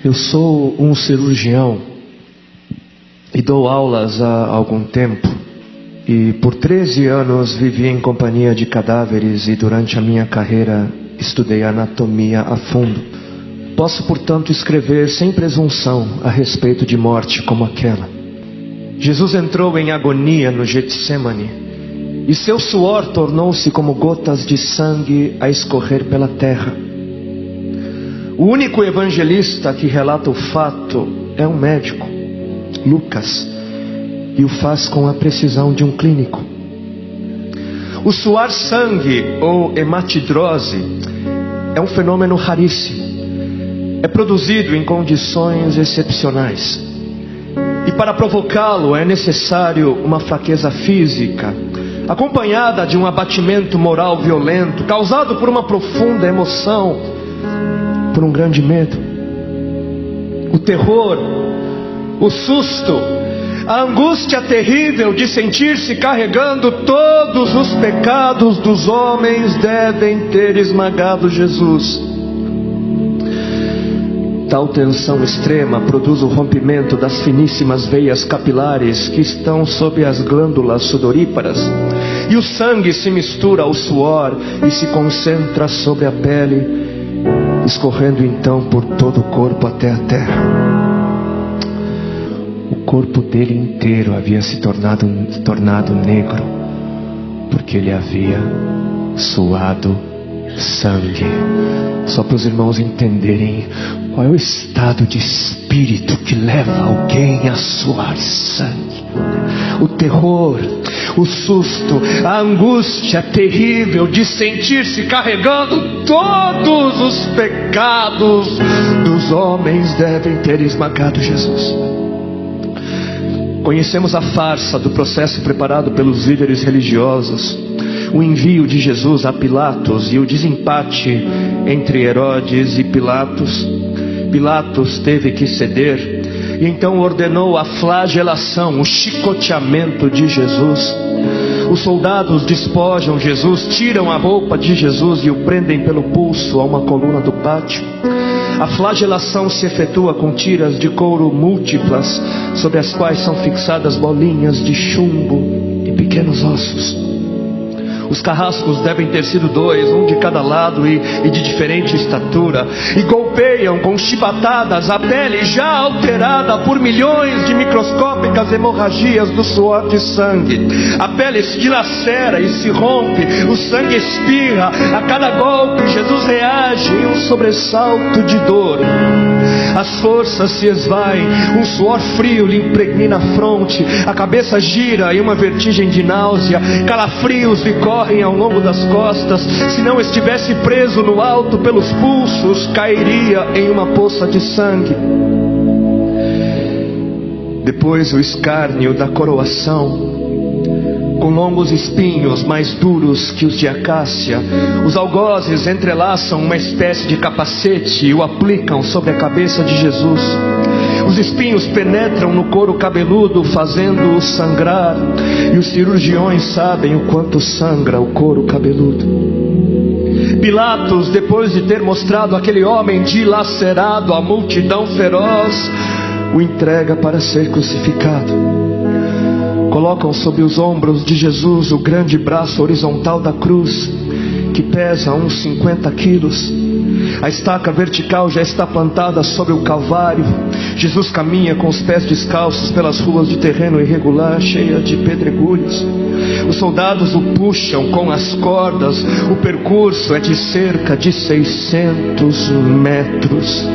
Eu sou um cirurgião e dou aulas há algum tempo. E por 13 anos vivi em companhia de cadáveres e durante a minha carreira estudei anatomia a fundo. Posso, portanto, escrever sem presunção a respeito de morte como aquela. Jesus entrou em agonia no Getsemane e seu suor tornou-se como gotas de sangue a escorrer pela terra. O único evangelista que relata o fato é um médico, Lucas, e o faz com a precisão de um clínico. O suar sangue ou hematidrose é um fenômeno raríssimo. É produzido em condições excepcionais. E para provocá-lo é necessário uma fraqueza física, acompanhada de um abatimento moral violento, causado por uma profunda emoção, por um grande medo. O terror, o susto, a angústia terrível de sentir-se carregando todos os pecados dos homens devem ter esmagado Jesus. Tal tensão extrema produz o rompimento das finíssimas veias capilares que estão sob as glândulas sudoríparas, e o sangue se mistura ao suor e se concentra sobre a pele, escorrendo então por todo o corpo até a terra. O corpo dele inteiro havia se tornado negro, porque ele havia suado sangue. Só para os irmãos entenderem qual é o estado de espírito que leva alguém a suar sangue. O terror, o susto, a angústia terrível de sentir-se carregando todos os pecados dos homens devem ter esmagado Jesus. Conhecemos a farsa do processo preparado pelos líderes religiosos, o envio de Jesus a Pilatos e o desempate entre Herodes e Pilatos. Pilatos teve que ceder e então ordenou a flagelação, o chicoteamento de Jesus. Os soldados despojam Jesus, tiram a roupa de Jesus e o prendem pelo pulso a uma coluna do pátio. A flagelação se efetua com tiras de couro múltiplas, sobre as quais são fixadas bolinhas de chumbo e pequenos ossos. Os carrascos devem ter sido 2, um de cada lado e de diferente estatura, e golpeiam com chibatadas a pele já alterada por milhões de microscópicas hemorragias do suor de sangue. A pele se dilacera e se rompe, o sangue espirra. A cada golpe Jesus reage em um sobressalto de dor. As forças se esvaem, um suor frio lhe impregna a fronte, a cabeça gira em uma vertigem de náusea, calafrios lhe correm ao longo das costas. Se não estivesse preso no alto pelos pulsos, cairia em uma poça de sangue. Depois o escárnio da coroação, com longos espinhos mais duros que os de acácia. Os algozes entrelaçam uma espécie de capacete e o aplicam sobre a cabeça de Jesus. Os espinhos penetram no couro cabeludo, fazendo-o sangrar, e os cirurgiões sabem o quanto sangra o couro cabeludo. Pilatos, depois de ter mostrado aquele homem dilacerado à multidão feroz, o entrega para ser crucificado. Colocam sob os ombros de Jesus o grande braço horizontal da cruz, que pesa uns 50 quilos. A estaca vertical já está plantada sobre o Calvário. Jesus caminha com os pés descalços pelas ruas de terreno irregular, cheia de pedregulhos. Os soldados o puxam com as cordas. O percurso é de cerca de 600 metros.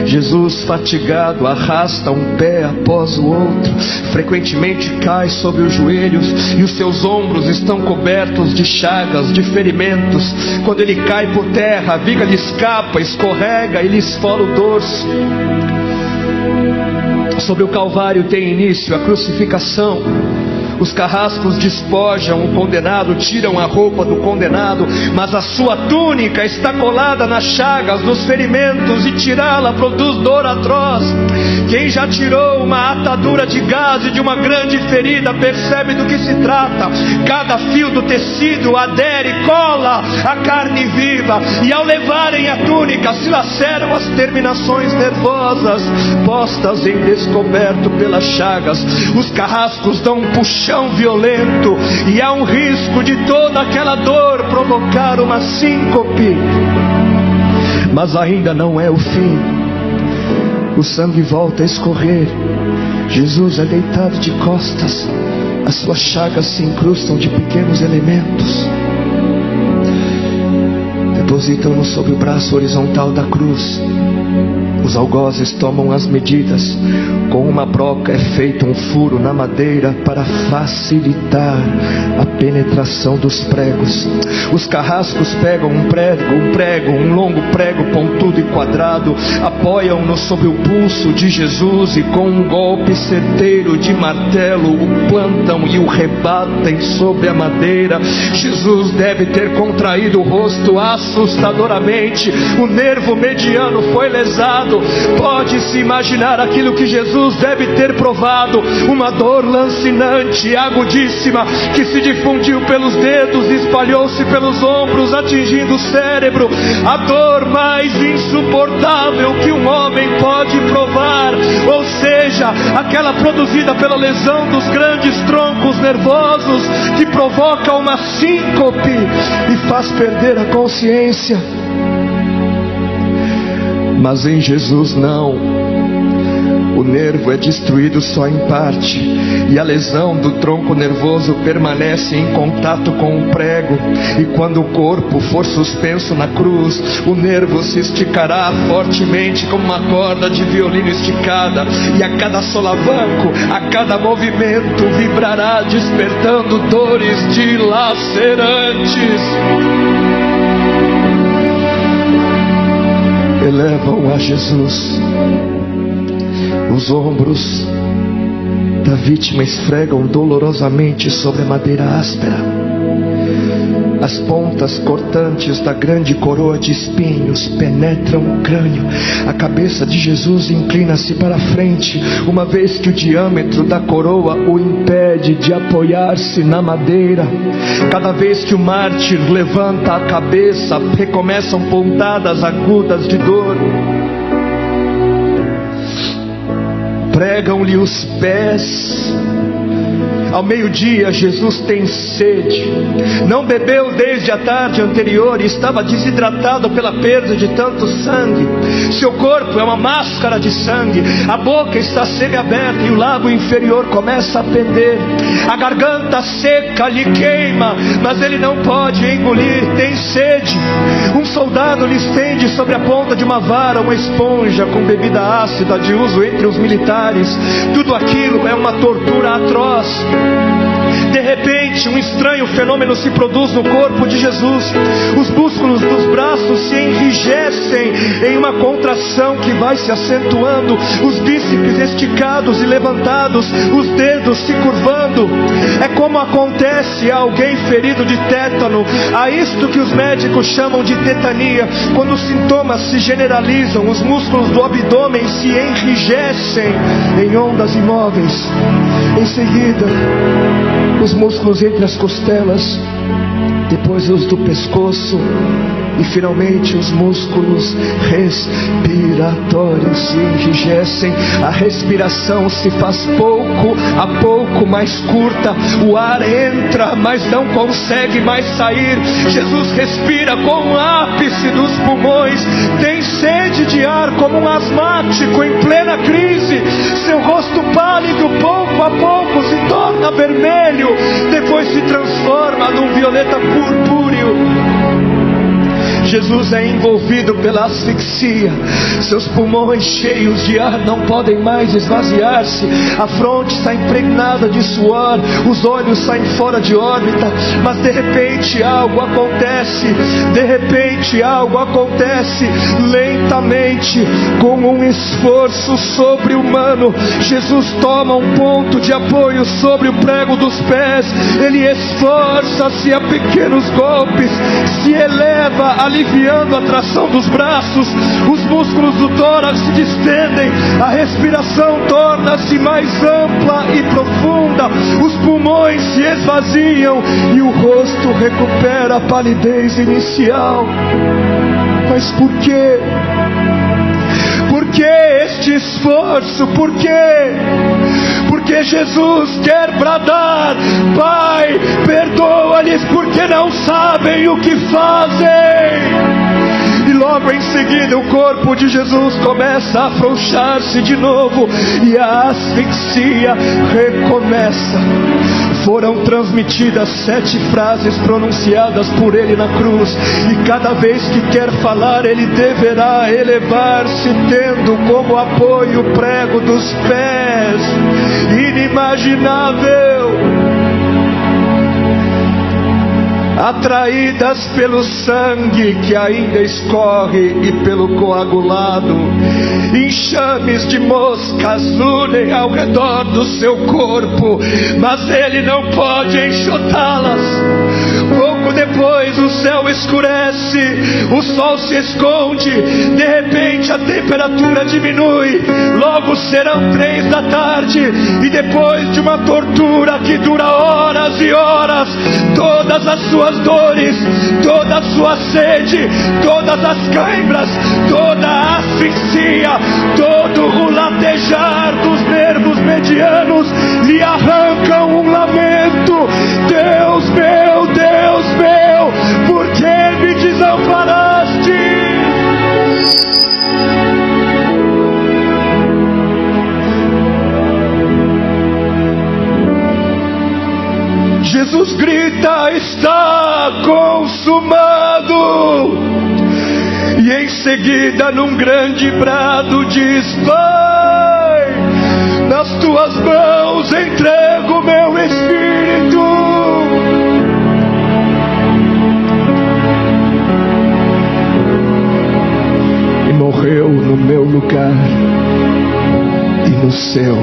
Jesus, fatigado, arrasta um pé após o outro. Frequentemente cai sobre os joelhos e os seus ombros estão cobertos de chagas, de ferimentos. Quando ele cai por terra, a viga lhe escapa, escorrega e lhe esfola o dorso. Sobre o Calvário tem início a crucificação. Os carrascos despojam o condenado, tiram a roupa do condenado, mas a sua túnica está colada nas chagas dos ferimentos, e tirá-la produz dor atroz. Quem já tirou uma atadura de gaze de uma grande ferida percebe do que se trata. Cada fio do tecido adere, cola a carne viva, e ao levarem a túnica se laceram as terminações nervosas, postas em descoberto pelas chagas. Os carrascos dão um puxão violento, e há um risco de toda aquela dor provocar uma síncope. Mas ainda não é o fim. O sangue volta a escorrer. Jesus é deitado de costas. As suas chagas se incrustam de pequenos elementos. Depositam-no sobre o braço horizontal da cruz. Os algozes tomam as medidas. Com uma broca é feito um furo na madeira para facilitar a penetração dos pregos. Os carrascos pegam um prego, um longo prego pontudo e quadrado, apoiam-no sobre o pulso de Jesus, e com um golpe certeiro de martelo o plantam e o rebatem sobre a madeira. Jesus deve ter contraído o rosto assustadoramente. O nervo mediano foi lesado. Pode-se imaginar aquilo que Jesus deve ter provado: uma dor lancinante, agudíssima, que se difundiu pelos dedos, espalhou-se pelos ombros, atingindo o cérebro. A dor mais insuportável que um homem pode provar, ou seja, aquela produzida pela lesão dos grandes troncos nervosos, que provoca uma síncope e faz perder a consciência. Mas em Jesus não. O nervo é destruído só em parte, e a lesão do tronco nervoso permanece em contato com o prego. E quando o corpo for suspenso na cruz, o nervo se esticará fortemente como uma corda de violino esticada, e a cada solavanco, a cada movimento, vibrará, despertando dores dilacerantes. Elevam a Jesus. Os ombros da vítima esfregam dolorosamente sobre a madeira áspera. As pontas cortantes da grande coroa de espinhos penetram o crânio. A cabeça de Jesus inclina-se para a frente, uma vez que o diâmetro da coroa o impede de apoiar-se na madeira. Cada vez que o mártir levanta a cabeça, recomeçam pontadas agudas de dor. Pregam-lhe os pés. Ao meio-dia, Jesus tem sede. Não bebeu desde a tarde anterior e estava desidratado pela perda de tanto sangue. Seu corpo é uma máscara de sangue. A boca está semi-aberta e o lábio inferior começa a pender. A garganta seca lhe queima, mas ele não pode engolir. Tem sede. Um soldado lhe estende sobre a ponta de uma vara uma esponja com bebida ácida de uso entre os militares. Tudo aquilo é uma tortura atroz. De repente, um estranho fenômeno se produz no corpo de Jesus. Os músculos dos braços se enrijecem em uma contração que vai se acentuando, os bíceps esticados e levantados, os dedos se curvando. É como acontece a alguém ferido de tétano, a isto que os médicos chamam de tetania. Quando os sintomas se generalizam, os músculos do abdômen se enrijecem em ondas imóveis. Em seguida, os músculos entre as costelas, depois os do pescoço, e finalmente os músculos respiratórios se enrijecem. A respiração se faz pouco a pouco mais curta. O ar entra, mas não consegue mais sair. Jesus respira com o ápice dos pulmões. Tem sede de ar como um asmático em plena crise. Seu rosto pálido pouco a pouco se torna vermelho, depois se transforma num violeta purpúreo. Jesus é envolvido pela asfixia. Seus pulmões cheios de ar não podem mais esvaziar-se. A fronte está impregnada de suor, os olhos saem fora de órbita. Mas de repente algo acontece. De repente algo acontece. Lentamente, com um esforço sobre-humano, Jesus toma um ponto de apoio sobre o prego dos pés. Ele esforça-se a pequenos golpes, se eleva, aliviando a tração dos braços. Os músculos do tórax se distendem, a respiração torna-se mais ampla e profunda, os pulmões se esvaziam e o rosto recupera a palidez inicial. Mas por quê? Por que este esforço? Por quê? Porque Jesus quer bradar: Pai, perdoa-lhes porque não sabem o que fazem. E logo em seguida o corpo de Jesus começa a afrouxar-se de novo e a asfixia recomeça. Foram transmitidas 7 frases pronunciadas por ele na cruz, e cada vez que quer falar ele deverá elevar-se, tendo como apoio o prego dos pés. Inimaginável! Atraídas pelo sangue que ainda escorre e pelo coagulado, enxames de moscas unem ao redor do seu corpo, mas ele não pode enxotá-las. Pouco depois o céu escurece, o sol se esconde, de repente a temperatura diminui. Logo serão 3 da tarde, e depois de uma tortura que dura horas e horas, todas as suas dores, toda a sua sede, todas as cãibras, toda a asfixia, todo o latejar dos nervos medianos lhe arrancam um lamento: Deus meu, por que me desamparaste? Jesus grita: está consumado! E em seguida, num grande brado, diz: Pai, nas tuas mãos entrego meu espírito. E morreu no meu lugar e no seu.